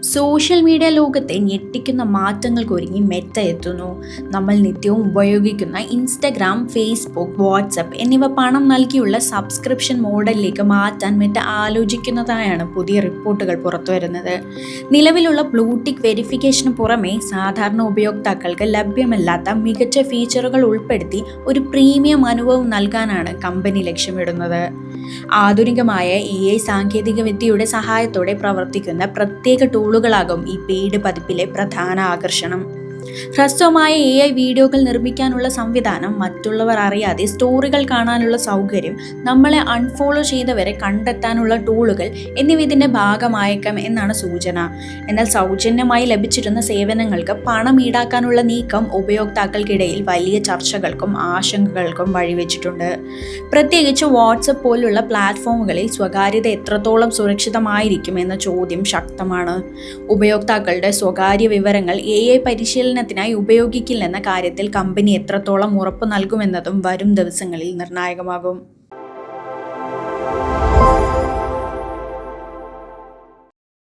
Social media ലോകത്തെ ഞെട്ടിക്കുന്ന മാറ്റങ്ങൾക്ക് ഒരുങ്ങി മെറ്റ എത്തുന്നു. നമ്മൾ നിത്യവും ഉപയോഗിക്കുന്ന ഇൻസ്റ്റഗ്രാം, ഫേസ്ബുക്ക്, വാട്സപ്പ് എന്നിവ പണം നൽകിയുള്ള സബ്സ്ക്രിപ്ഷൻ മോഡലിലേക്ക് മാറ്റാൻ മെറ്റ ആലോചിക്കുന്നതായാണ് പുതിയ റിപ്പോർട്ടുകൾ പുറത്തുവരുന്നത്. നിലവിലുള്ള ബ്ലൂടിക്ക് വെരിഫിക്കേഷന് പുറമെ സാധാരണ ഉപയോക്താക്കൾക്ക് ലഭ്യമല്ലാത്ത മികച്ച ഫീച്ചറുകൾ ഉൾപ്പെടുത്തി ഒരു പ്രീമിയം അനുഭവം നൽകാനാണ് കമ്പനി ലക്ഷ്യമിടുന്നത്. ആധുനികമായ AI സാങ്കേതികവിദ്യയുടെ സഹായത്തോടെ പ്രവർത്തിക്കുന്ന പ്രത്യേക ടൂളുകളാകും ഈ പെയ്ഡ് പതിപ്പിലെ പ്രധാന ആകർഷണം. ഹ്രസ്വമായ AI വീഡിയോകൾ നിർമ്മിക്കാനുള്ള സംവിധാനം, മറ്റുള്ളവർ അറിയാതെ സ്റ്റോറികൾ കാണാനുള്ള സൗകര്യം, നമ്മളെ അൺഫോളോ ചെയ്തവരെ കണ്ടെത്താനുള്ള ടൂളുകൾ എന്നിവ ഇതിൻ്റെ ഭാഗമായേക്കാം എന്നാണ് സൂചന. എന്നാൽ സൗജന്യമായി ലഭിച്ചിരുന്ന സേവനങ്ങൾക്ക് പണം ഈടാക്കാനുള്ള നീക്കം ഉപയോക്താക്കൾക്കിടയിൽ വലിയ ചർച്ചകൾക്കും ആശങ്കകൾക്കും വഴിവെച്ചിട്ടുണ്ട്. പ്രത്യേകിച്ച് വാട്സപ്പ് പോലുള്ള പ്ലാറ്റ്ഫോമുകളിൽ സ്വകാര്യത എത്രത്തോളം സുരക്ഷിതമായിരിക്കും എന്ന ചോദ്യം ശക്തമാണ്. ഉപയോക്താക്കളുടെ സ്വകാര്യ വിവരങ്ങൾ AI പരിശീലനത്തിനായി ഉപയോഗിക്കില്ലെന്ന കാര്യത്തിൽ കമ്പനി എത്രത്തോളം ഉറപ്പു നൽകുമെന്നതും വരും ദിവസങ്ങളിൽ നിർണായകമാകും.